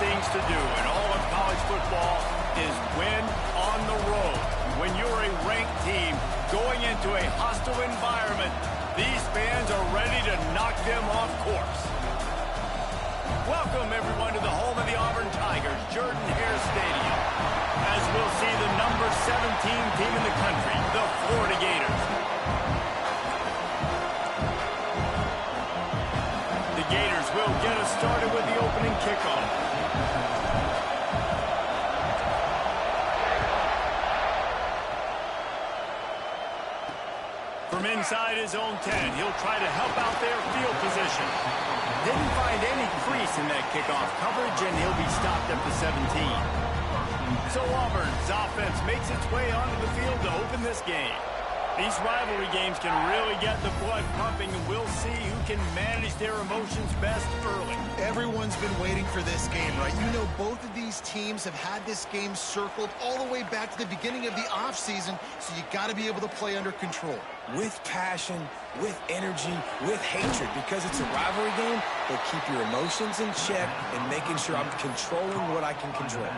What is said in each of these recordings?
things to do in all of college football is win on the road. When you're a ranked team going into a hostile environment, these fans are ready to knock them off course. Welcome, everyone, to the home of the Auburn Tigers, Jordan-Hare Stadium, as we'll see the number 17 team in the country, the Florida Gators. The Gators will get us started with the opening kickoff. From inside his own 10, he'll try to help out their field position. Didn't find any crease in that kickoff coverage, and he'll be stopped at the 17. So Auburn's offense makes its way onto the field to open this game. These rivalry games can really get the blood pumping, and we'll see who can manage their emotions best early. Everyone's been waiting for this game, right? You know, both of these teams have had this game circled all the way back to the beginning of the offseason, so you got to be able to play under control. With passion, with energy, with hatred, because it's a rivalry game, but keep your emotions in check and making sure I'm controlling what I can control.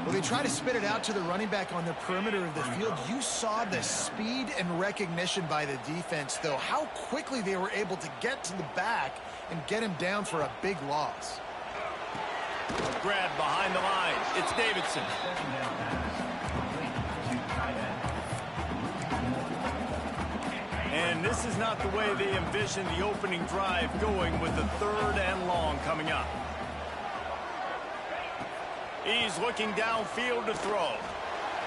Well, they try to spit it out to the running back on the perimeter of the field. You saw the speed and recognition by the defense, though, how quickly they were able to get to the back and get him down for a big loss. A grab behind the line. It's Davidson. And this is not the way they envisioned the opening drive going, with the 3rd and long coming up. He's looking downfield to throw.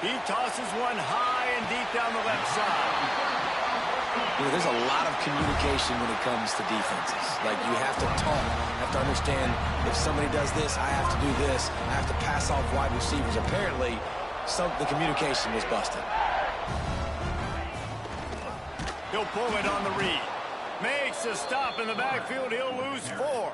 He tosses one high and deep down the left side. You know, there's a lot of communication when it comes to defenses. Like, you have to talk. You have to understand, if somebody does this, I have to do this. I have to pass off wide receivers. Apparently, the communication was busted. He'll pull it on the read. Makes a stop in the backfield. He'll lose 4.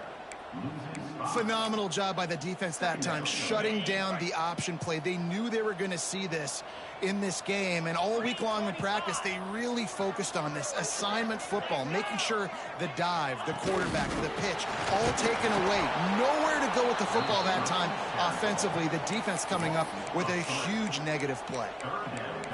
Phenomenal job by the defense that time, shutting down the option play. They knew they were going to see this in this game, and all week long in practice, they really focused on this assignment football, making sure the dive, the quarterback, the pitch, all taken away. Nowhere to go with the football that time offensively. The defense coming up with a huge negative play.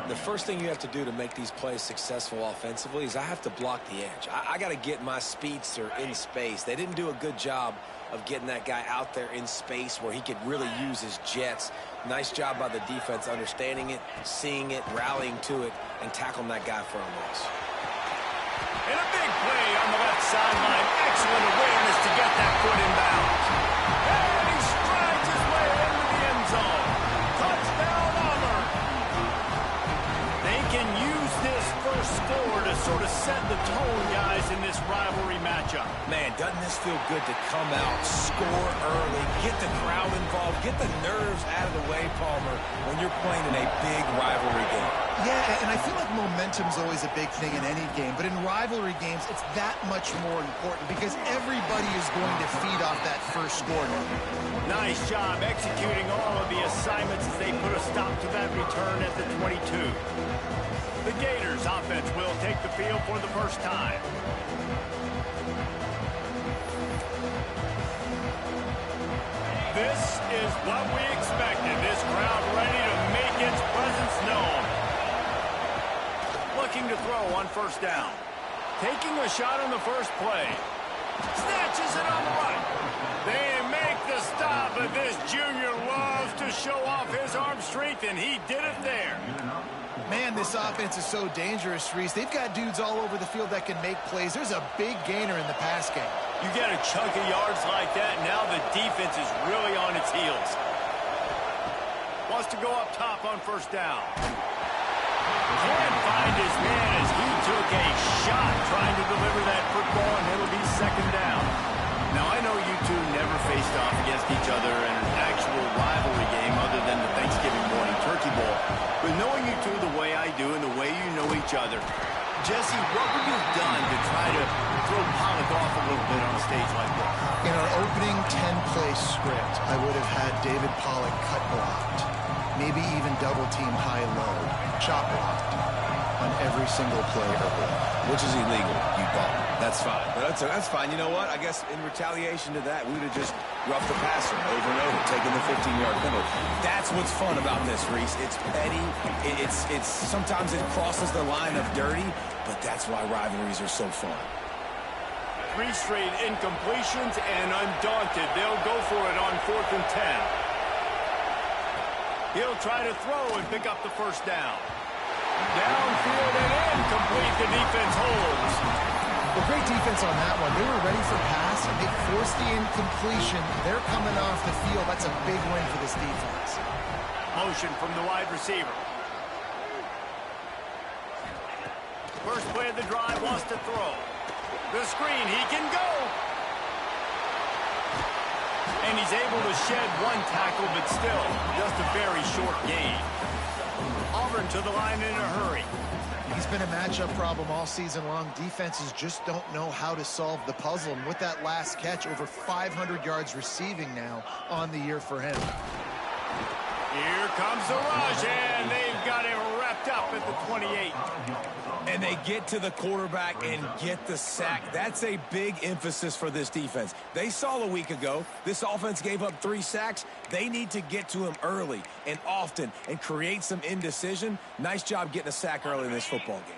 The first thing you have to do to make these plays successful offensively is I have to block the edge. I got to get my speedster in space. They didn't do a good job of getting that guy out there in space where he could really use his jets. Nice job by the defense understanding it, seeing it, rallying to it, and tackling that guy for a loss. And a big play on the left sideline. Excellent awareness to get that foot in bounds. And he strides his way into the end zone. Touchdown, Auburn. They can use this first score to sort of set the tone, guys, in this rivalry matchup. Man, doesn't this feel good to come out, score early, get the crowd involved, get the nerves out of the way, Palmer, when you're playing in a big rivalry game? Yeah, and I feel like momentum's always a big thing in any game, but in rivalry games, it's that much more important because everybody is going to feed off that first score. Nice job executing all of the assignments as they put a stop to that return at the 22. The Gators offense will take the field for the first time. This is what we expected. This crowd ready to make its presence known. Looking to throw on first down. Taking a shot on the first play. Snatches it on the right. They make the stop, but this junior loves to show off his arm strength, and he did it there. Man, this offense is so dangerous, Reese. They've got dudes all over the field that can make plays. There's a big gainer in the pass game. You get a chunk of yards like that, now the defense is really on its heels. Wants to go up top on first down. Can't find his man as he took a shot trying to deliver that football, and it'll be second down. Now, I know you two never faced off against each other in an actual rivalry game other than the Thanksgiving morning turkey bowl. But knowing you two the way I do and the way you know each other, Jesse, what would you have done to try to throw Pollock off a little bit on a stage like this? In our opening 10-play script, I would have had David Pollock cut blocked. Maybe even double-team high-low, chop blocked. on every single play early. Which is illegal, you bum. That's fine. But that's fine. You know what? I guess in retaliation to that, we would have just roughed the passer over and over, taking the 15-yard penalty. That's what's fun about this, Reese. It's petty. It's sometimes it crosses the line of dirty, but that's why rivalries are so fun. 3 straight incompletions, and undaunted, they'll go for it on 4th and 10. He'll try to throw and pick up the first down. Downfield and incomplete. The defense holds. Well, great defense on that one. They were ready for pass, and they forced the incompletion. They're coming off the field. That's a big win for this defense. Motion from the wide receiver. First play of the drive, wants to throw. The screen, he can go. And he's able to shed 1 tackle, but still just a very short gain. Auburn to the line in a hurry. He's been a matchup problem all season long. Defenses just don't know how to solve the puzzle. And with that last catch, over 500 yards receiving now on the year for him. Here comes the rush, and they've got him wrapped up at the 28. And they get to the quarterback and get the sack. That's a big emphasis for this defense. They saw a week ago, this offense gave up 3 sacks. They need to get to him early and often and create some indecision. Nice job getting a sack early in this football game.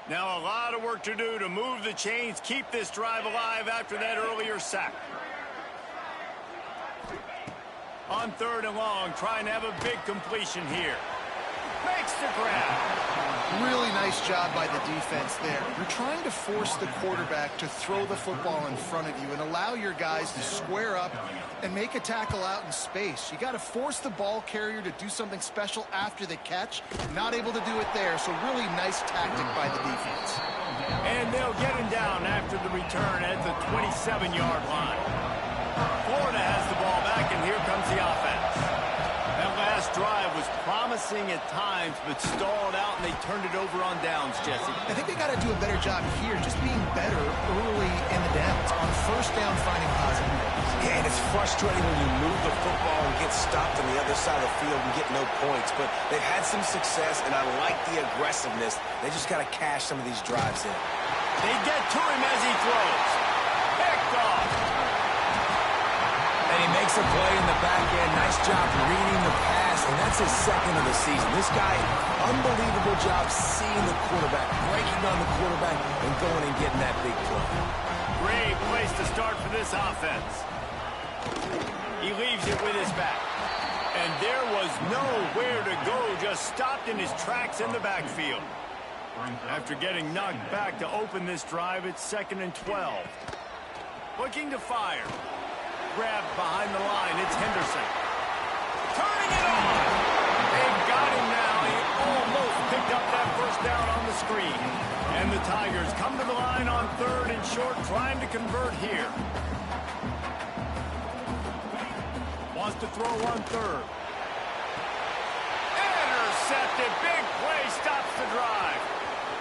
Now a lot of work to do to move the chains, keep this drive alive after that earlier sack. On 3rd and long, trying to have a big completion here. Makes the grab. Really nice job by the defense there. You're trying to force the quarterback to throw the football in front of you and allow your guys to square up and make a tackle out in space. You got to force the ball carrier to do something special after the catch. Not able to do it there, so really nice tactic by the defense. And they'll get him down after the return at the 27-yard line. Florida has the ball back, and here comes the offense. That last drive was promising at times, but stalled out, and they turned it over on downs, Jesse. I think they got to do a better job here, just being better early in the downs. On 1st down, finding positive plays. Yeah, and it's frustrating when you move the football and get stopped on the other side of the field and get no points. But they've had some success, and I like the aggressiveness. They just got to cash some of these drives in. They get to him as he throws. Picked off. And he makes a play in the back end. Nice job reading the pass, and that's his 2nd of the season. This guy, unbelievable job seeing the quarterback, breaking on the quarterback, and going and getting that big play. Great place to start for this offense. He leaves it with his back. And there was nowhere to go, just stopped in his tracks in the backfield. After getting knocked back to open this drive, it's 2nd and 12. Looking to fire. Grabbed behind the line, it's Henderson. Turning it on! They've got him now. He almost picked up that first down on the screen. And the Tigers come to the line on 3rd and short, trying to convert here. Wants to throw on 3rd. Intercepted, big play, stops the drive.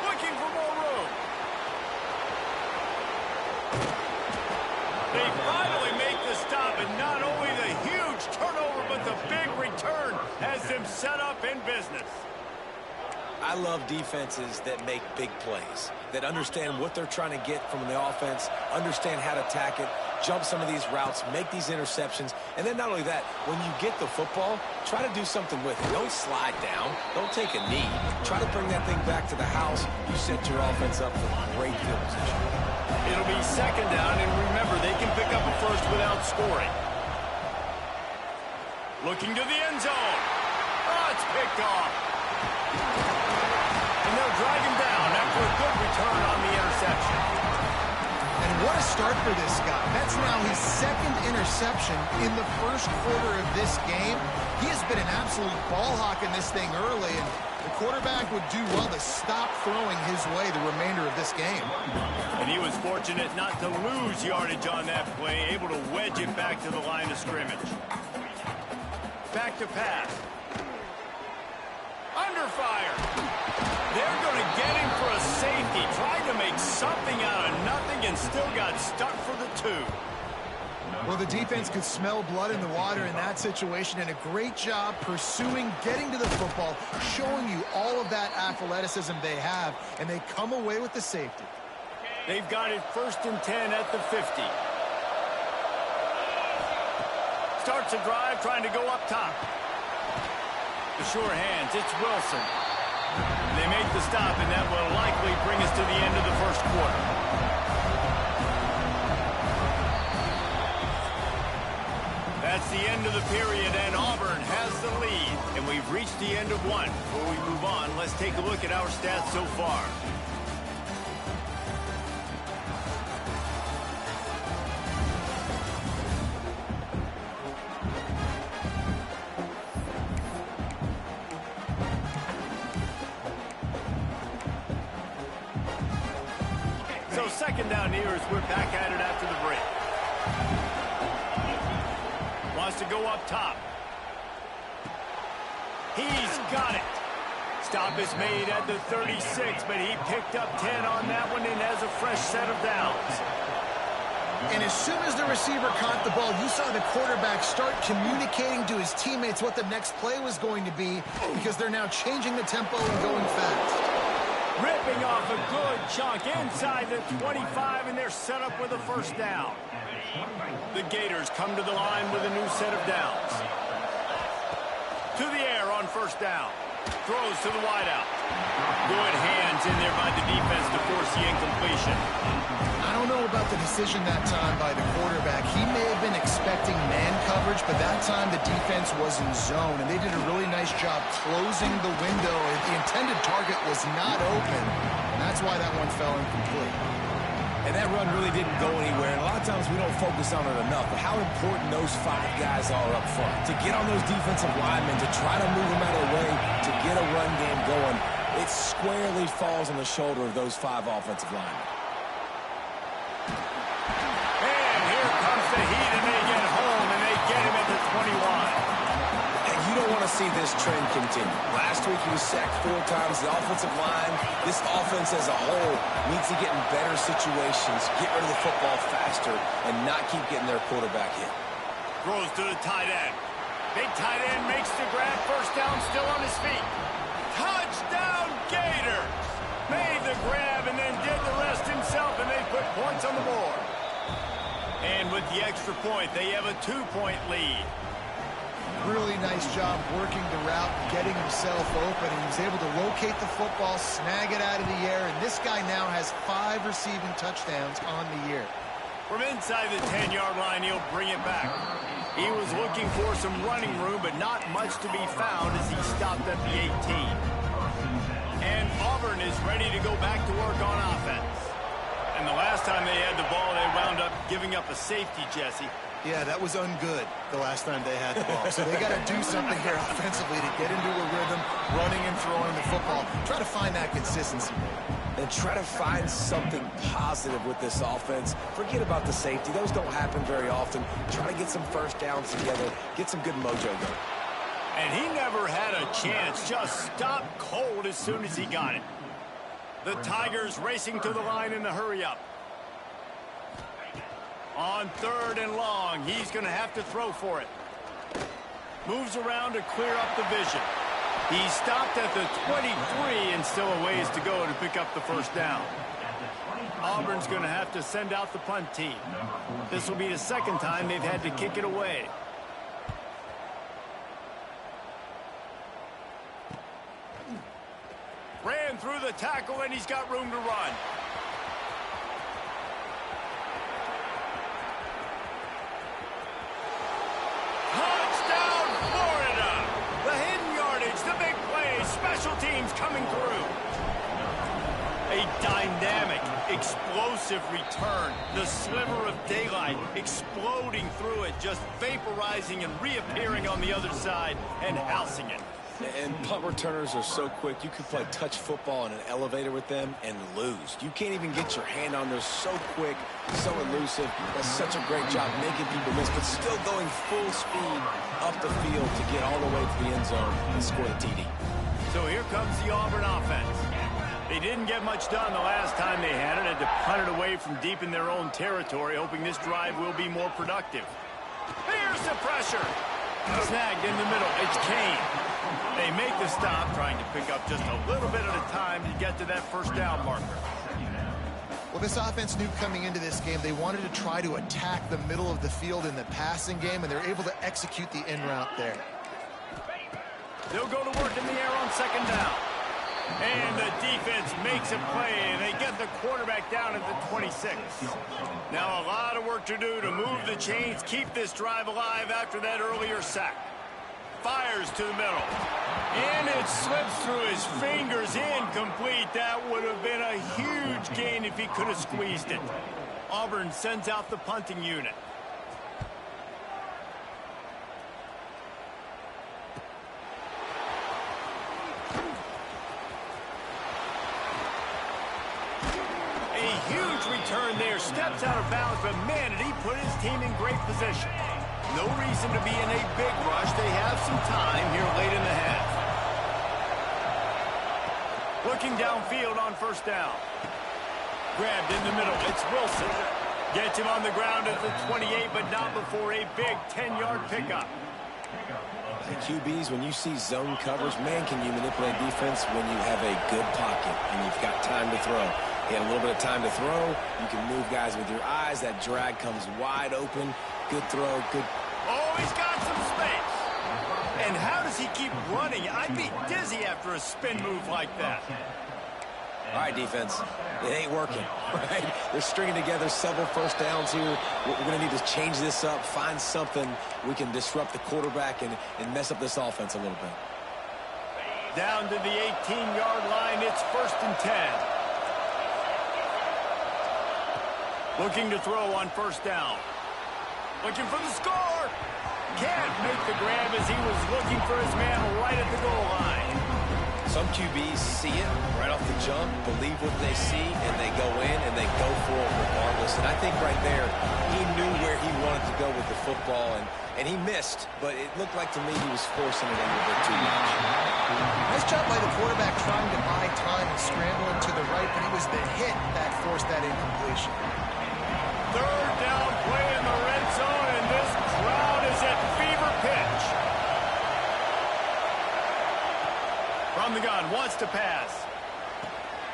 Looking for more room. They finally make the stop, and not only the huge turnover, but the big return has them set up in business. I love defenses that make big plays, that understand what they're trying to get from the offense, understand how to attack it, jump some of these routes, make these interceptions, and then not only that, when you get the football, try to do something with it. Don't slide down. Don't take a knee. Try to bring that thing back to the house. You set your offense up for great field position. It'll be 2nd down, and remember, they can pick up a first without scoring. Looking to the end zone. Oh, it's picked off. And they'll drag him down after a good return on the interception. And what a start for this guy. That's now his 2nd interception in the 1st quarter of this game. He has been an absolute ball hawk in this thing early, and the quarterback would do well to stop throwing his way the remainder of this game. And he was fortunate not to lose yardage on that play, able to wedge it back to the line of scrimmage. Back to pass. Under fire. They're going to get him for a safety. Tried to make something out of nothing and still got stuck for the 2. Well, the defense could smell blood in the water in that situation, and a great job pursuing, getting to the football, showing you all of that athleticism they have, and they come away with the safety. They've got it 1st and 10 at the 50. Starts a drive trying to go up top. The sure hands, it's Wilson. They make the stop, and that will likely bring us to the end of the first quarter. That's the end of the period, and Auburn has the lead. And we've reached the end of one. Before we move on, let's take a look at our stats so far. So second down here as we're back at it after the break. Wants to go up top. He's got it. Stop is made at the 36, but he picked up 10 on that one and has a fresh set of downs. And as soon as the receiver caught the ball, you saw the quarterback start communicating to his teammates what the next play was going to be, because they're now changing the tempo and going fast. Ripping off a good chunk inside the 25, and they're set up with a first down. The Gators come to the line with a new set of downs. To the air on first down. Throws to the wideout. Good hands in there by the defense to force the incompletion. I don't know about the decision that time by the quarterback. He may have been expecting man coverage, but that time the defense was in zone, and they did a really nice job closing the window. The intended target was not open, and that's why that one fell incomplete. And that run really didn't go anywhere. And a lot of times we don't focus on it enough, but how important those 5 guys are up front. To get on those defensive linemen, to try to move them out of the way, to get a run game going, it squarely falls on the shoulder of those 5 offensive linemen. And here comes the heat, and they get home, and they get him at the 21. You don't want to see this trend continue. Last week he was sacked 4 times. The offensive line, this offense as a whole, needs to get in better situations, get rid of the football faster, and not keep getting their quarterback hit. Throws to the tight end. Big tight end makes the grab. First down, still on his feet. Touchdown, Gators! Made the grab and then did the rest himself, and they put points on the board. And with the extra point, they have a 2-point lead. Really nice job working the route, getting himself open, and he was able to locate the football, snag it out of the air, and this guy now has 5 receiving touchdowns on the year. From inside the 10-yard line, he'll bring it back. He was looking for some running room, but not much to be found as he stopped at the 18. And Auburn is ready to go back to work on offense. And the last time they had the ball, they wound up giving up a safety, Jesse. Yeah, that was ungood the last time they had the ball. So they got to do something here offensively to get into a rhythm, running and throwing the football. Try to find that consistency. And try to find something positive with this offense. Forget about the safety. Those don't happen very often. Try to get some first downs together. Get some good mojo going. And he never had a chance. Just stopped cold as soon as he got it. The Tigers racing to the line in the hurry-up. On 3rd and long, he's going to have to throw for it. Moves around to clear up the vision. He stopped at the 23 and still a ways to go to pick up the first down. Auburn's going to have to send out the punt team. This will be the second time they've had to kick it away. Ran through the tackle, and he's got room to run. Touchdown, Florida! The hidden yardage, the big play, special teams coming through. A dynamic, explosive return. The sliver of daylight exploding through it, just vaporizing and reappearing on the other side and housing it. And punt returners are so quick. You can play touch football in an elevator with them and lose. You can't even get your hand on. They're so quick, so elusive. That's such a great job making people miss, but still going full speed up the field to get all the way to the end zone and score the TD. So here comes the Auburn offense. They didn't get much done the last time they had it. Had to punt it away from deep in their own territory, hoping this drive will be more productive. Here's the pressure. Snagged in the middle. It's Kane. They make the stop, trying to pick up just a little bit at a time to get to that first down marker. Well, this offense knew coming into this game they wanted to try to attack the middle of the field in the passing game, and they're able to execute the in route there. They'll go to work in the air on second down. And the defense makes a play, and they get the quarterback down at the 26. Now a lot of work to do to move the chains, keep this drive alive after that earlier sack. Fires to the middle. And it slips through his fingers, incomplete. That would have been a huge gain if he could have squeezed it. Auburn sends out the punting unit. Huge return there, steps out of bounds, but man, did he put his team in great position. No reason to be in a big rush. They have some time here late in the half. Looking downfield on first down. Grabbed in the middle, it's Wilson. Gets him on the ground at the 28, but not before a big 10-yard pickup. The QBs, when you see zone coverage, man, can you manipulate defense when you have a good pocket and you've got time to throw. He had a little bit of time to throw. You can move guys with your eyes. That drag comes wide open. Good throw. Good. Oh, he's got some space. And how does he keep running? I'd be dizzy after a spin move like that. All right, defense. It ain't working, right? They're stringing together several first downs here. We're going to need to change this up, find something we can disrupt the quarterback and mess up this offense a little bit. Down to the 18-yard line. It's 1st and 10. Looking to throw on first down. Looking for the score. Can't make the grab as he was looking for his man right at the goal line. Some QBs see it right off the jump, believe what they see, and they go in and they go for it regardless. And I think right there, he knew where he wanted to go with the football, and he missed, but it looked like to me he was forcing it a little bit too much. Nice job by the quarterback trying to buy time and scrambling to the right, but it was the hit that forced that incompletion. Third down play in the red zone, and this crowd is at fever pitch. From the gun, wants to pass.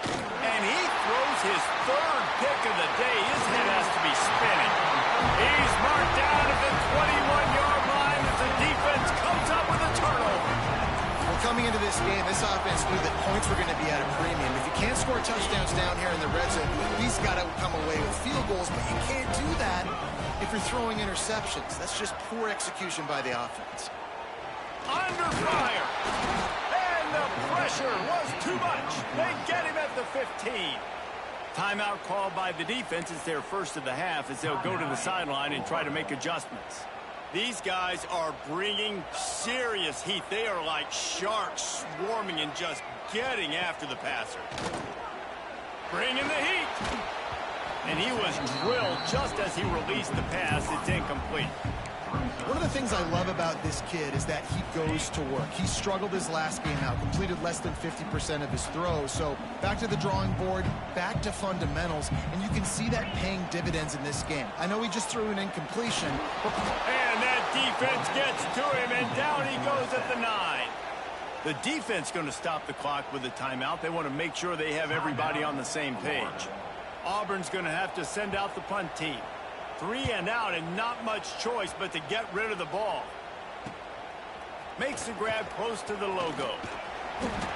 And he throws his third pick of the day. His head has to be spinning. He's marked down at the 21-yard line as the defense comes up with a turnover. Well, coming into this game, this offense knew that points were going to be at a premium. If you can't score touchdowns down here in the red zone, you at least got to come away with field goals, but you can't do that if you're throwing interceptions. That's just poor execution by the offense. Under fire. And the pressure was too much. They get him at the 15. Timeout called by the defense. It's their first of the half as they'll go to the sideline and try to make adjustments. These guys are bringing serious heat. They are like sharks swarming and just getting after the passer. Bringing the heat. And he was drilled just as he released the pass. It's incomplete. One of the things I love about this kid is that he goes to work. He struggled his last game out, completed less than 50% of his throws. So back to the drawing board, back to fundamentals, and you can see that paying dividends in this game. I know he just threw an incompletion. And that defense gets to him, and down he goes at the 9. The defense going to stop the clock with a timeout. They want to make sure they have everybody on the same page. Auburn's going to have to send out the punt team. 3 and out, and not much choice but to get rid of the ball. Makes the grab close to the logo.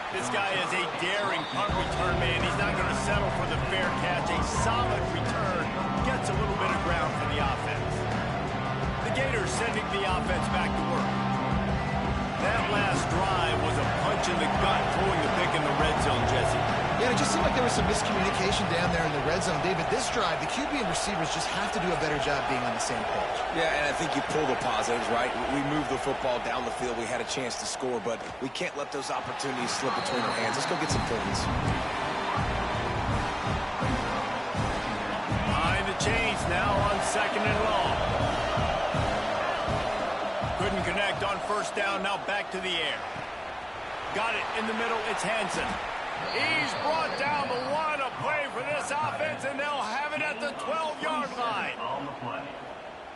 This guy is a daring punt return man. He's not going to settle for the fair catch. A solid return. Gets a little bit of ground for the offense. The Gators sending the offense back to work. That last drive was a punch in the gut, throwing the pick in the red zone, Jesse. Yeah, it just seemed like there was some miscommunication down there in the red zone. David, this drive, the QB and receivers just have to do a better job being on the same page. Yeah, and I think you pull the positives, right? We moved the football down the field. We had a chance to score, but we can't let those opportunities slip between our hands. Let's go get some points. Behind the chains now on 2nd and long. Couldn't connect on first down, now back to the air. Got it in the middle, it's Hansen. He's brought down the one. A play for this offense, and they'll have it at the 12-yard line.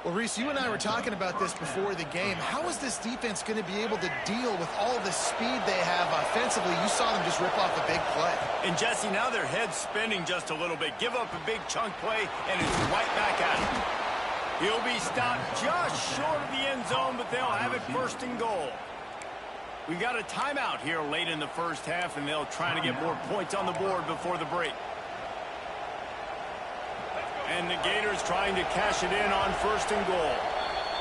Well, Reese, you and I were talking about this before the game. How is this defense going to be able to deal with all the speed they have offensively? You saw them just rip off a big play. And, Jesse, now their head's spinning just a little bit. Give up a big chunk play, and it's right back at him. He'll be stopped just short of the end zone, but they'll have it first and goal. We got a timeout here late in the first half, and they'll try to get more points on the board before the break. And the Gators trying to cash it in on first and goal.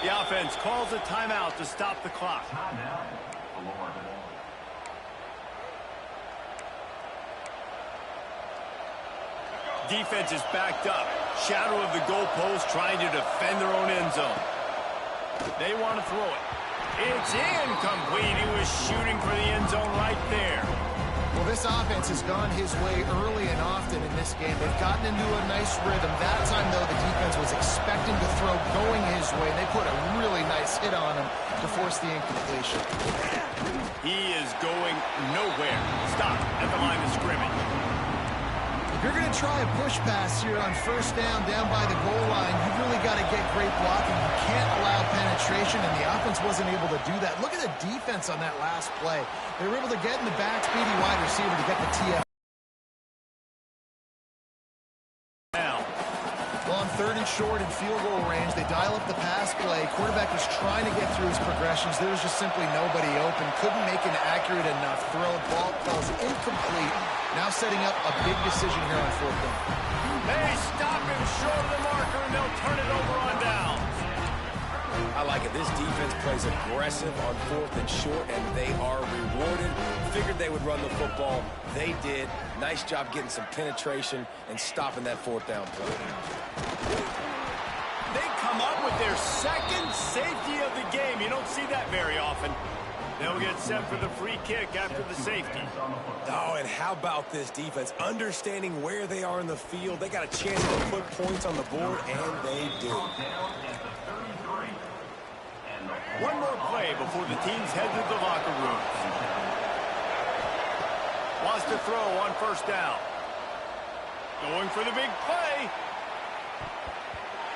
The offense calls a timeout to stop the clock. Defense is backed up. Shadow of the goalpost trying to defend their own end zone. They want to throw it. It's incomplete. He was shooting for the end zone right there. Well, this offense has gone his way early and often in this game. They've gotten into a nice rhythm. That time, though, the defense was expecting to throw going his way. They put a really nice hit on him to force the incompletion. He is going nowhere. Stop at the line of scrimmage. If you're going to try a push pass here on first down by the goal line, you've really got to get great blocking. You can't allow penetration, and the offense wasn't able to do that. Look at the defense on that last play. They were able to get in the back, speedy wide receiver to get the TF. Now, well, on 3rd and short in field goal range, they dial up the pass play. Quarterback was trying to get through his progressions. There was just simply nobody open. Couldn't make an accurate enough throw. Ball falls incomplete. Now setting up a big decision here on 4th down. they stop him short of the marker, and they'll turn it over on downs. I like it. This defense plays aggressive on 4th and short, and they are rewarded. Figured they would run the football. They did. Nice job getting some penetration and stopping that 4th down play. They come up with their second safety of the game. You don't see that very often. They'll get set for the free kick after the safety. Oh, and how about this defense? Understanding where they are in the field. They got a chance to put points on the board, and they do. One more play before the teams head to the locker room. Wants to throw on first down. Going for the big play.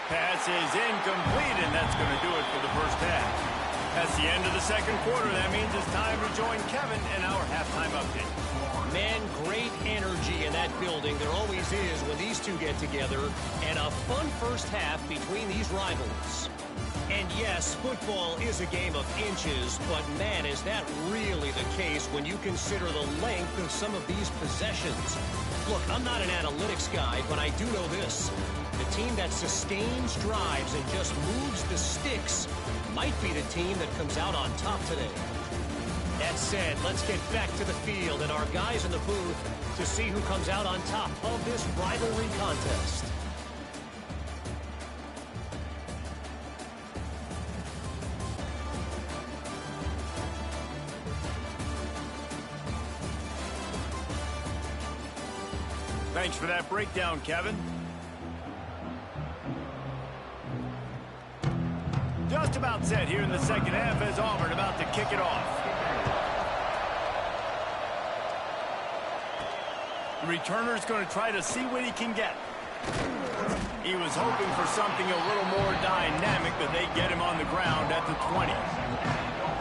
Pass is incomplete, and that's going to do it for the first half. That's the end of the second quarter. That means it's time to join Kevin in our halftime update. Man, great energy in that building. There always is when these two get together. And a fun first half between these rivals. And yes, football is a game of inches, but man, is that really the case when you consider the length of some of these possessions. Look, I'm not an analytics guy, but I do know this. The team that sustains drives and just moves the sticks might be the team that comes out on top today. That said, let's get back to the field and our guys in the booth to see who comes out on top of this rivalry contest. Thanks for that breakdown, Kevin. Just about set here in the second half as Auburn about to kick it off. The returner's going to try to see what he can get. He was hoping for something a little more dynamic, but they get him on the ground at the 20.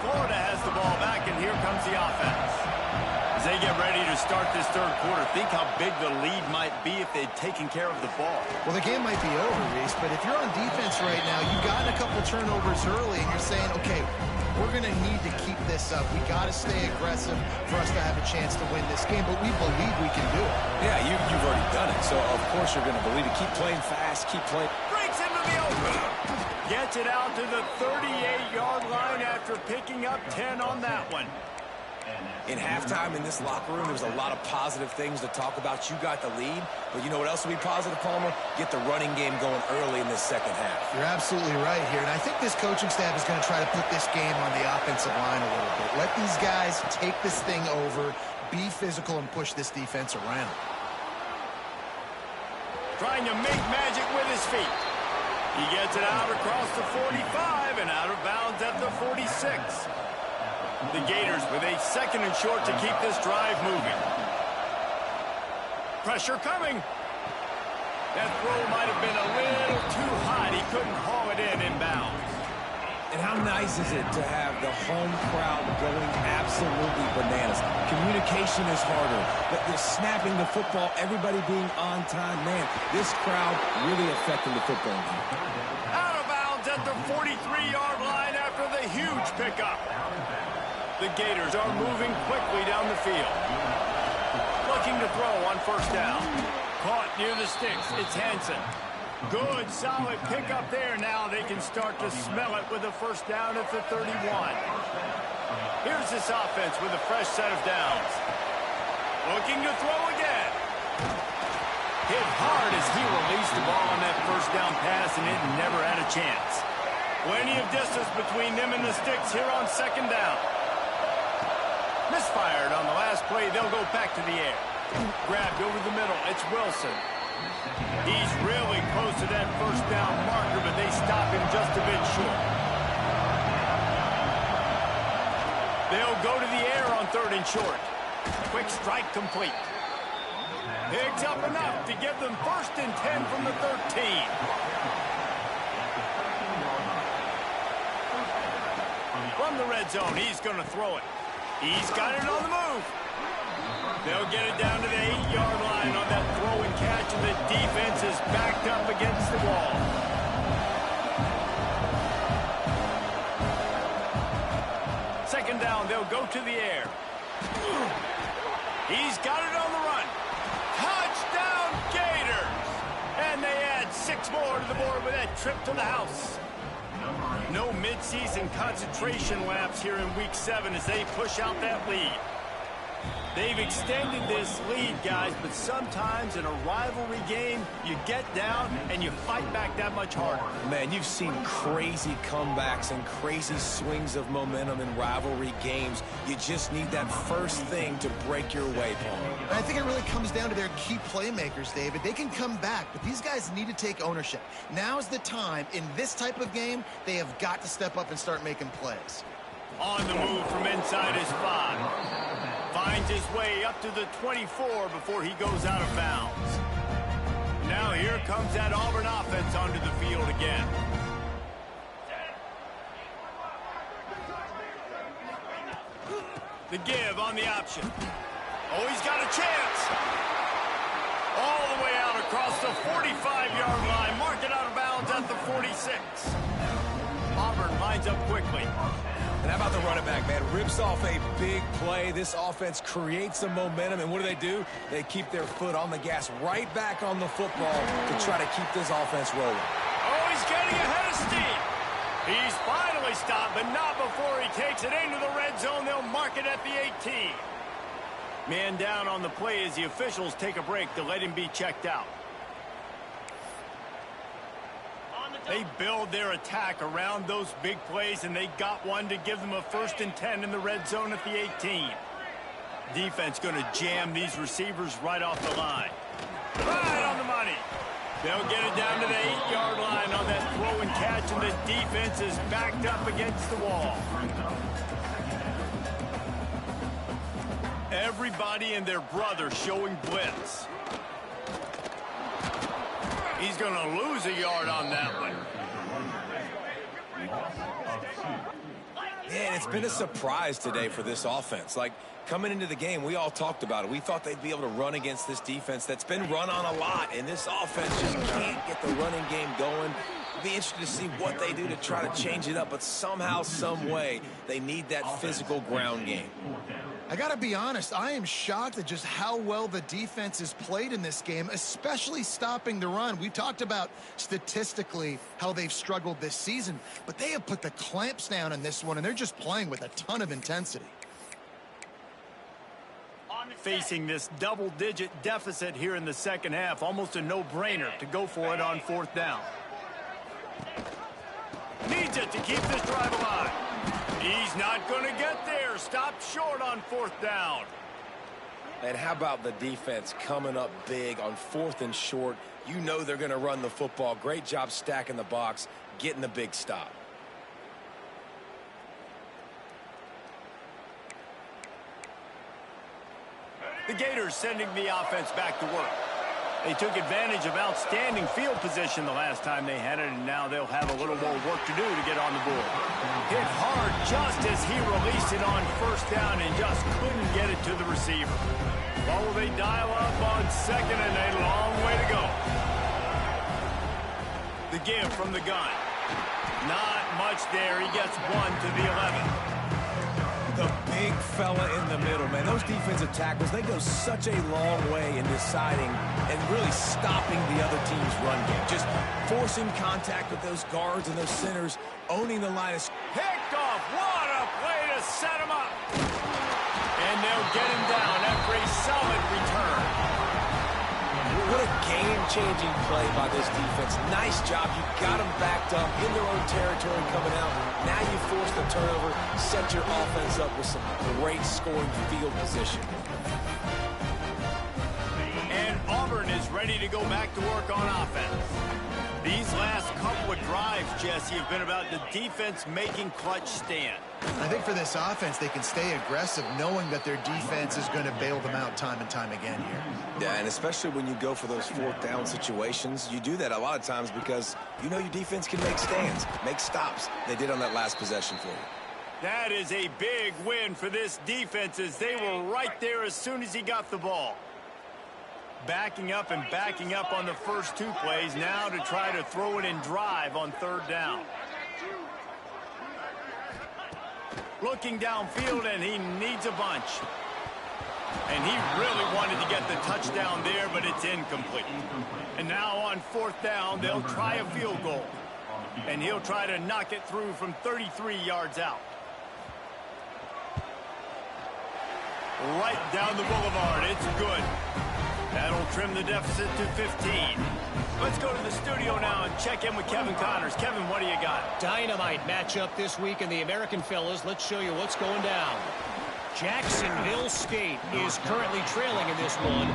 Florida has the ball back, and here comes the offense. As they get ready to start this third quarter, think how big the lead might be if they'd taken care of the ball. Well, the game might be over, Reese, but if you're on defense right now, you've gotten a couple turnovers early, and you're saying, okay, we're going to need to keep this up. We got to stay aggressive for us to have a chance to win this game, but we believe we can do it. Yeah, you've already done it, so of course you're going to believe it. Keep playing fast, keep playing. Breaks into the open. Gets it out to the 38-yard line after picking up 10 on that one. In halftime in this locker room, there's a lot of positive things to talk about. You got the lead, but you know what else will be positive, Palmer? Get the running game going early in this second half. You're absolutely right here, and I think this coaching staff is going to try to put this game on the offensive line a little bit. Let these guys take this thing over, be physical, and push this defense around. Trying to make magic with his feet. He gets it out across the 45 and out of bounds at the 46. The Gators with a second and short to keep this drive moving. Pressure coming. That throw might have been a little too hot. He couldn't haul it inbounds. And how nice is it to have the home crowd going absolutely bananas? Communication is harder. But they're snapping the football, everybody being on time. Man, this crowd really affecting the football game. Out of bounds at the 43-yard line after the huge pickup. The Gators are moving quickly down the field. Looking to throw on first down. Caught near the sticks. It's Hansen. Good, solid pickup there. Now they can start to smell it with a first down at the 31. Here's this offense with a fresh set of downs. Looking to throw again. Hit hard as he released the ball on that first down pass, and it never had a chance. Plenty of distance between them and the sticks here on second down. Misfired on the last play. They'll go back to the air. Grabbed over the middle. It's Wilson. He's really close to that first down marker, but they stop him just a bit short. They'll go to the air on 3rd and short. Quick strike complete. Picks up enough to give them 1st and 10 from the 13. From the red zone, he's going to throw it. He's got it on the move. They'll get it down to the 8-yard line on that throw and catch, and the defense is backed up against the wall. Second down, they'll go to the air. He's got it on the run. Touchdown, Gators! And they add 6 more to the board with that trip to the house. No midseason concentration laps here in Week 7 as they push out that lead. They've extended this lead, guys, but sometimes in a rivalry game, you get down and you fight back that much harder. Man, you've seen crazy comebacks and crazy swings of momentum in rivalry games. You just need that first thing to break your way, Paul. And I think it really comes down to their key playmakers, David. They can come back, but these guys need to take ownership. Now's the time. In this type of game, they have got to step up and start making plays. On the move from inside his 5. Finds his way up to the 24 before he goes out of bounds. Now here comes that Auburn offense onto the field again. The give on the option. Oh, he's got a chance. All the way out across the 45-yard line. Mark it out of bounds at the 46. Auburn lines up quickly. And how about the running back, man? Rips off a big play. This offense creates some momentum, and what do? They keep their foot on the gas right back on the football to try to keep this offense rolling. Oh, he's getting ahead of steam. He's finally stopped, but not before he takes it into the red zone. They'll mark it at the 18. Man down on the play as the officials take a break to let him be checked out. They build their attack around those big plays, and they got one to give them a 1st and 10 in the red zone at the 18. Defense going to jam these receivers right off the line. Right on the money. They'll get it down to the 8-yard line on that throw and catch, and the defense is backed up against the wall. Everybody and their brother showing blitz. He's going to lose a yard on that one. Man, it's been a surprise today for this offense. Like, coming into the game, we all talked about it. We thought they'd be able to run against this defense that's been run on a lot, and this offense just can't get the running game going. It'll be interesting to see what they do to try to change it up, but somehow, some way, they need that physical ground game. I got to be honest, I am shocked at just how well the defense has played in this game, especially stopping the run. We talked about statistically how they've struggled this season, but they have put the clamps down in this one, and they're just playing with a ton of intensity. Facing this double-digit deficit here in the second half, almost a no-brainer to go for it on 4th down. Needs it to keep this drive alive. He's not going to get there. Stopped short on 4th down. And how about the defense coming up big on 4th and short? You know they're going to run the football. Great job stacking the box, getting the big stop. The Gators sending the offense back to work. They took advantage of outstanding field position the last time they had it, and now they'll have a little more work to do to get on the board. Hit hard just as he released it on first down and just couldn't get it to the receiver. Well, will they dial up on second, and a long way to go. The give from the gun. Not much there. He gets one to the 11. The big fella in the middle, man. Those defensive tackles, they go such a long way in deciding and really stopping the other team's run game. Just forcing contact with those guards and those centers, owning the line of... Picked off. What a play to set him up. And they'll get him down after a solid return. What a game-changing play by this defense. Nice job. You got them backed up in their own territory coming out. Now you force the turnover, set your offense up with some great scoring field position. And Auburn is ready to go back to work on offense. These last couple of drives, Jesse, have been about the defense making clutch stand. I think for this offense, they can stay aggressive knowing that their defense is going to bail them out time and time again here. Yeah, and especially when you go for those fourth down situations, you do that a lot of times because you know your defense can make stands, make stops. They did on that last possession for you. That is a big win for this defense as they were right there as soon as he got the ball. Backing up and backing up on the first two plays now to try to throw it and drive on third down. Looking downfield, and he needs a bunch. And he really wanted to get the touchdown there, but it's incomplete. And now on fourth down, they'll try a field goal. And he'll try to knock it through from 33 yards out. Right down the boulevard. It's good. That'll trim the deficit to 15. Let's go to the studio now and check in with Kevin Connors. Kevin, what do you got? Dynamite matchup this week in the American fellas. Let's show you what's going down. Jacksonville State is currently trailing in this one,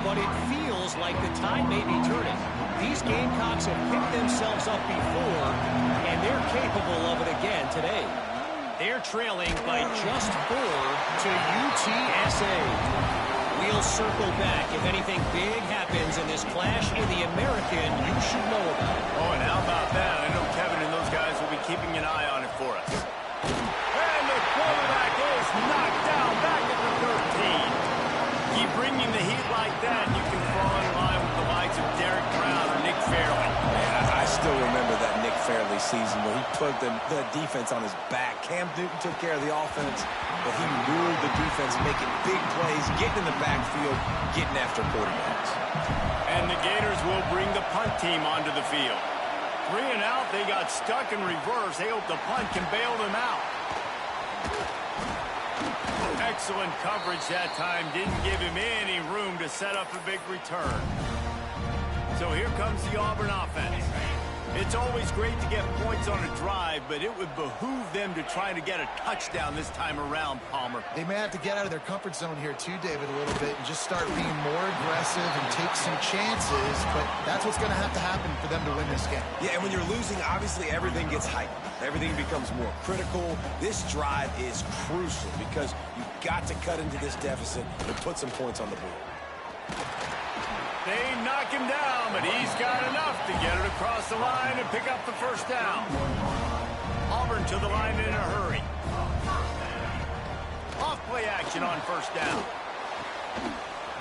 but it feels like the tide may be turning. These Gamecocks have picked themselves up before, and they're capable of it again today. They're trailing by just 4 to UTSA. We'll circle back if anything big happens in this clash in the American you should know about. Oh, and how about that? I know Kevin and those guys will be keeping an eye on it for us. And the quarterback is knocked down back at the 13. Keep bringing the heat like that, you can fall in line with the likes of Derek Brown or Nick Fairley. Man, I still remember that Nick Fairley season where he put the defense on his back. Cam Newton took care of the offense, but he ruled the defense, making big plays, getting in the backfield, getting after quarterbacks. And the Gators will bring the punt team onto the field. 3 and out, they got stuck in reverse. They hope the punt can bail them out. Excellent coverage that time. Didn't give him any room to set up a big return. So here comes the Auburn offense. It's always great to get points on a drive, but it would behoove them to try to get a touchdown this time around, Palmer. They may have to get out of their comfort zone here too, David, a little bit and just start being more aggressive and take some chances, but that's what's going to have to happen for them to win this game. Yeah, and when you're losing, obviously everything gets heightened. Everything becomes more critical. This drive is crucial because you've got to cut into this deficit and put some points on the board. They knock him down, but he's got enough to get it across the line and pick up the first down. Auburn to the line in a hurry. Off play action on first down.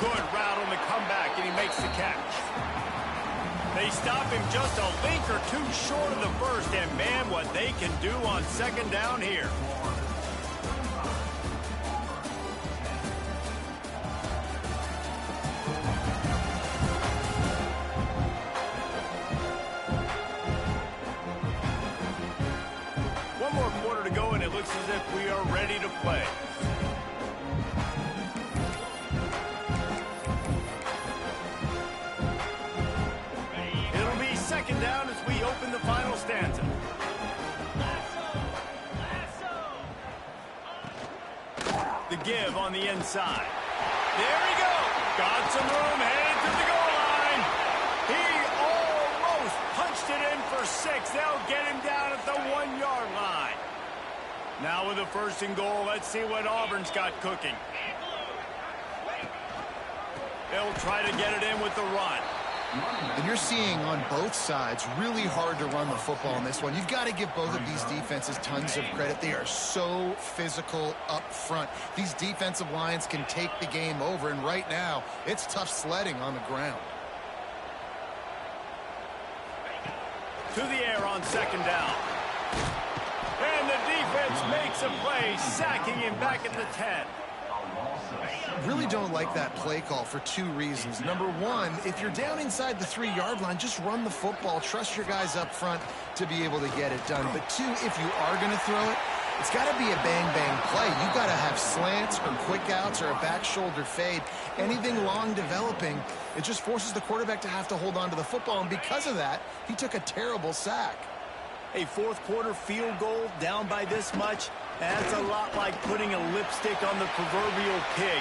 Good route on the comeback, and he makes the catch. They stop him just a link or two short of the first, and man, what they can do on second down here. Looks as if we are ready to play. It'll be second down as we open the final stanza. The give on the inside. There he goes. Got some room, headed to the goal line. He almost punched it in for 6. They'll get him down at the 1-yard line. Now with a 1st and goal, let's see what Auburn's got cooking. They'll try to get it in with the run. And you're seeing on both sides really hard to run the football in this one. You've got to give both of these defenses tons of credit. They are so physical up front. These defensive lines can take the game over, and right now it's tough sledding on the ground. To the air on second down. And the defense makes a play, sacking him back at the 10. Really don't like that play call for two reasons. Number one, if you're down inside the 3-yard line, just run the football. Trust your guys up front to be able to get it done. But two, if you are going to throw it, it's got to be a bang-bang play. You've got to have slants or quick outs or a back shoulder fade. Anything long developing, it just forces the quarterback to have to hold on to the football. And because of that, he took a terrible sack. A fourth-quarter field goal down by this much, that's a lot like putting a lipstick on the proverbial pig.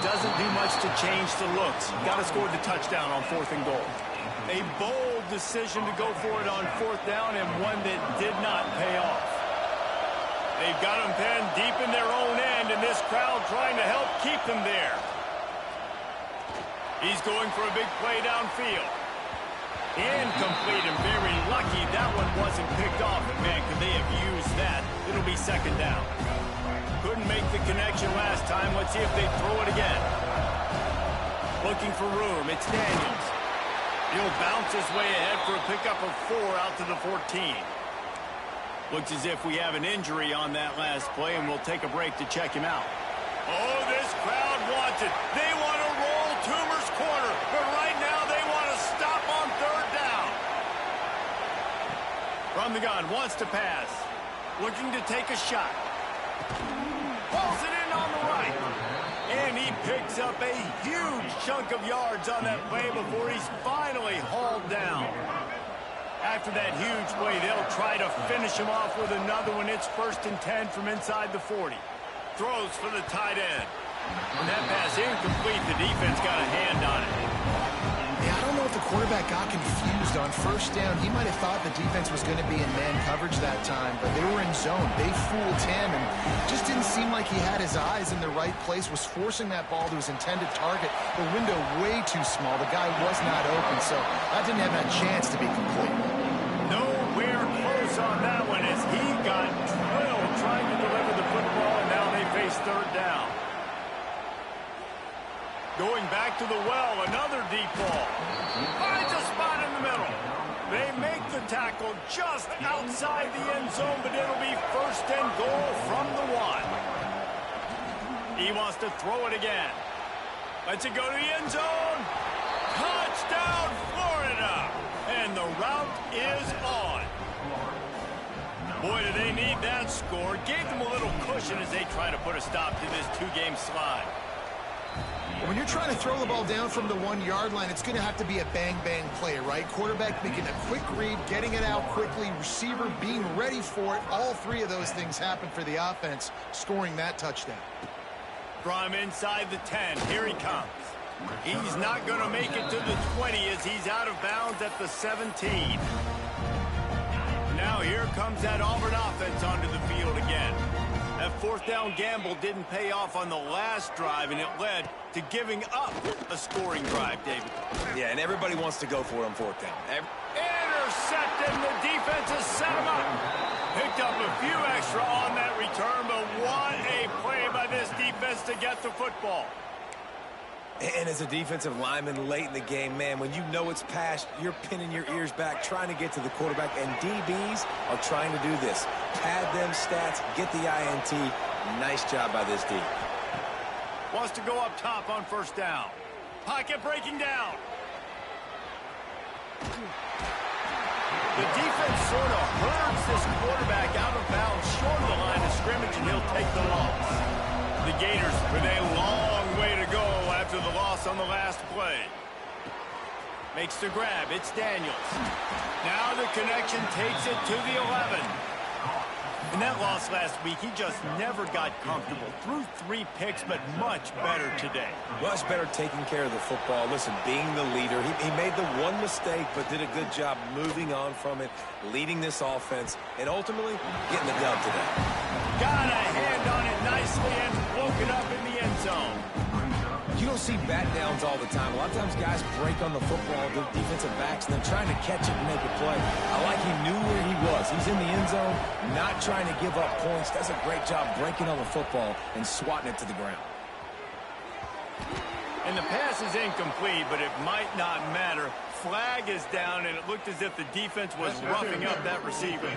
Doesn't do much to change the looks. Got to score the touchdown on 4th and goal. A bold decision to go for it on 4th down, and one that did not pay off. They've got them pinned deep in their own end, and this crowd trying to help keep them there. He's going for a big play downfield. Incomplete, and very lucky that one wasn't picked off. And man, could they have used that? It'll be 2nd down. Couldn't make the connection last time. Let's see if they throw it again. Looking for room. It's Daniels. He'll bounce his way ahead for a pickup of 4 out to the 14. Looks as if we have an injury on that last play, and we'll take a break to check him out. Oh, this crowd wants it. They want to roll Toomer's corner, but right now they want to stop on 3rd down. From the gun, wants to pass. Looking to take a shot. Pulls it in on the right. And he picks up a huge chunk of yards on that play before he's finally hauled down. After that huge play, they'll try to finish him off with another one. It's 1st and 10 from inside the 40. Throws for the tight end. And that pass incomplete. The defense got a hand on it. Yeah, I don't know if the quarterback got confused on 1st down. He might have thought the defense was going to be in man coverage that time, but they were in zone. They fooled him, and just didn't seem like he had his eyes in the right place, was forcing that ball to his intended target. The window way too small. The guy was not open, so that didn't have that chance to be complete. Nowhere close on that one as he got drilled trying to deliver the football, and now they face 3rd down. Going back to the well, another deep ball. Finds a spot in the middle. They make the tackle just outside the end zone, but it'll be 1st and goal from the 1. He wants to throw it again. Lets it go to the end zone. Touchdown, Florida! And the route is on. Boy, do they need that score. Gave them a little cushion as they try to put a stop to this 2-game slide. When you're trying to throw the ball down from the 1-yard line, it's going to have to be a bang-bang play, right? Quarterback making a quick read, getting it out quickly, receiver being ready for it. All 3 of those things happen for the offense, scoring that touchdown. From inside the 10, here he comes. He's not going to make it to the 20 as he's out of bounds at the 17. Now here comes that Auburn offense onto the field again. That 4th down gamble didn't pay off on the last drive, and it led to giving up a scoring drive, David. Yeah, and everybody wants to go for it on 4th down. Intercepted, and the defense has set him up. Picked up a few extra on that return, but what a play by this defense to get the football. And as a defensive lineman late in the game, man, when you know it's passed, you're pinning your ears back, trying to get to the quarterback, and DBs are trying to do this. Pad them stats, get the INT. Nice job by this D. Wants to go up top on 1st down. Pocket breaking down. The defense sort of hurls this quarterback out of bounds short of the line of scrimmage, and he'll take the loss. The Gators with a long way to go after the loss on the last play. Makes the grab. It's Daniels. Now the connection takes it to the 11. In that loss last week, he just never got comfortable. Threw 3 picks, but much better today. Much better taking care of the football. Listen, being the leader, he made the one mistake, but did a good job moving on from it, leading this offense, and ultimately getting the dub today. Got a hand on it nicely and broke it up in the end zone. You don't see bat downs all the time. A lot of times guys break on the football, the defensive backs, and they're trying to catch it and make a play. I like he knew where he was. He's in the end zone, not trying to give up points. Does a great job breaking on the football and swatting it to the ground. And the pass is incomplete, but it might not matter. Flag is down, and it looked as if the defense was roughing up that receiver.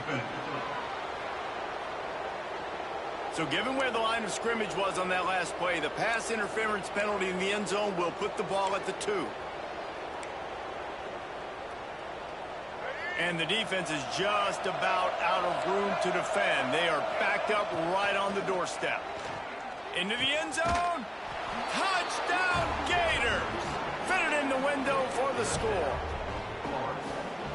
So given where the line of scrimmage was on that last play, the pass interference penalty in the end zone will put the ball at the 2. And the defense is just about out of room to defend. They are backed up right on the doorstep. Into the end zone. Touchdown, Gators! Fitted in the window for the score.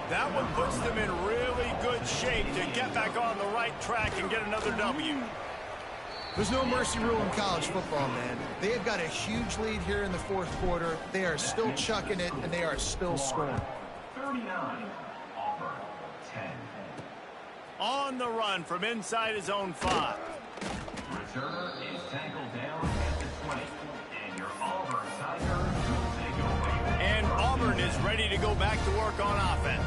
That one puts them in really good shape to get back on the right track and get another W. There's no mercy rule in college football, man. They have got a huge lead here in the fourth quarter. They are still chucking it, and they are still scoring. 39, Auburn, 10. On the run from inside his own 5. Returner is tackled down at the 20. And your Auburn Tigers will take over. And Auburn is ready to go back to work on offense.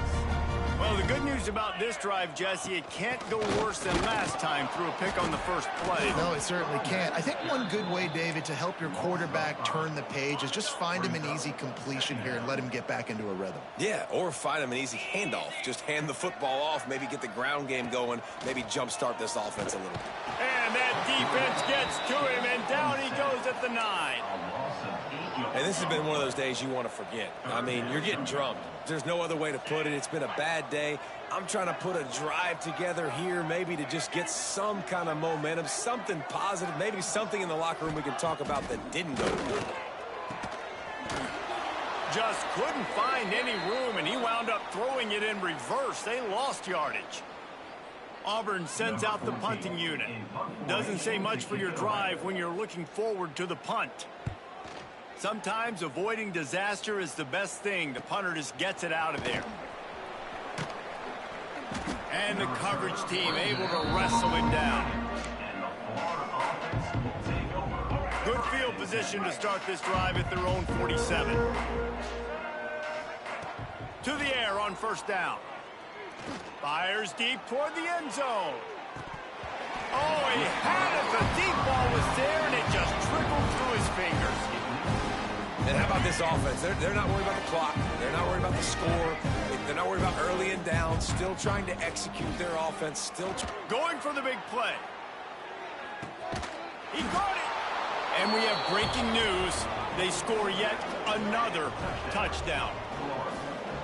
Well, the good news about this drive, Jesse, it can't go worse than last time through a pick on the first play. No, it certainly can't. I think one good way, David, to help your quarterback turn the page is just find him an easy completion here and let him get back into a rhythm. Yeah, or find him an easy handoff. Just hand the football off, maybe get the ground game going, maybe jumpstart this offense a little bit. And that defense gets to him, and down he goes at the 9. And this has been one of those days you want to forget. I mean, you're getting drugged. There's no other way to put it. It's been a bad day. I'm trying to put a drive together here maybe to just get some kind of momentum, something positive, maybe something in the locker room we can talk about that didn't go good. Just couldn't find any room, and he wound up throwing it in reverse. They lost yardage. Auburn sends out the punting unit. Doesn't say much for your drive when you're looking forward to the punt. Sometimes avoiding disaster is the best thing. The punter just gets it out of there. And the coverage team able to wrestle it down. Good field position to start this drive at their own 47. To the air on first down. Fires deep toward the end zone. Oh, he had it. The deep ball was there, and it just trickled through his fingers. And how about this offense? They're not worried about the clock. They're not worried about the score. They're not worried about early and down. Still trying to execute their offense. Still going for the big play. He got it. And we have breaking news. They score yet another touchdown.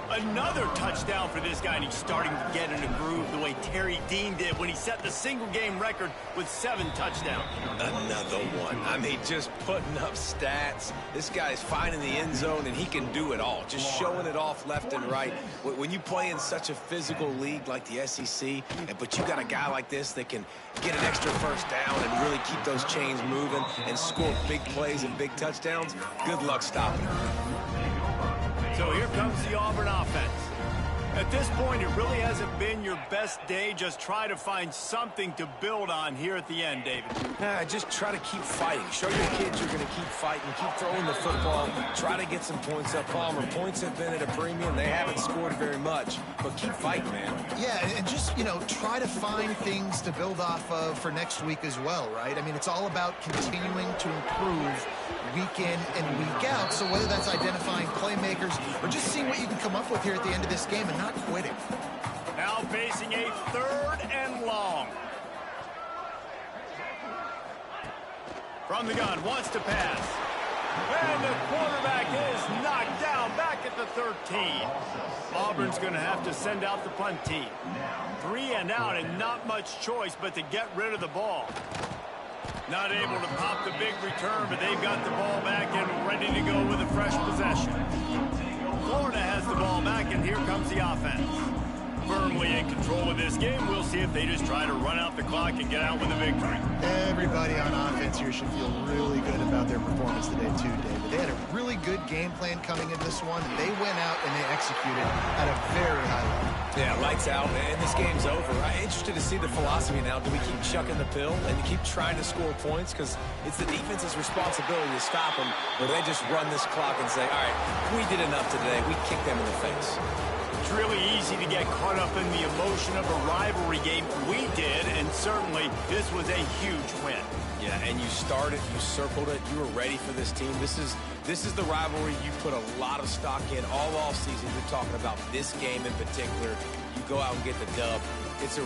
Another touchdown for this guy, and he's starting to get in a groove the way Terry Dean did when he set the single-game record with 7 touchdowns. Another one. I mean, just putting up stats. This guy's finding the end zone, and he can do it all. Just showing it off left and right. When you play in such a physical league like the SEC, but you got a guy like this that can get an extra first down and really keep those chains moving and score big plays and big touchdowns, good luck stopping him. So here comes the Auburn offense. At this point, it really hasn't been your best day. Just try to find something to build on here at the end, David. Just try to keep fighting. Show your kids you're going to keep fighting. Keep throwing the football. Try to get some points up. Palmer, points have been at a premium. They haven't scored very much, but keep fighting, man. Yeah, and just, try to find things to build off of for next week as well, right? I mean, it's all about continuing to improve week in and week out. So whether that's identifying playmakers or just seeing what you can come up with here at the end of this game and not quitting. Now facing a 3rd and long. From the gun, wants to pass. And the quarterback is knocked down back at the 13. Auburn's going to have to send out the punt team. 3 and out, and not much choice but to get rid of the ball. Not able to pop the big return, but they've got the ball back and ready to go with a fresh possession. Florida has the ball back, and here comes the offense. firmly in control of this game. We'll see if they just try to run out the clock and get out with a victory. Everybody on offense here should feel really good about their performance today too, David. They had a really good game plan coming into this one, and they went out and they executed at a very high level. Yeah, lights out, man. This game's over. I'm interested to see the philosophy now. Do we keep chucking the pill and keep trying to score points? Because it's the defense's responsibility to stop them, or they just run this clock and say, all right, we did enough today. We kicked them in the face. It's really easy to get caught up in the emotion of a rivalry game. We did, and certainly this was a huge win. Yeah, and you started, you circled it, you were ready for this team. This is the rivalry you put a lot of stock in all offseason. You're talking about this game in particular. You go out and get the dub. It's a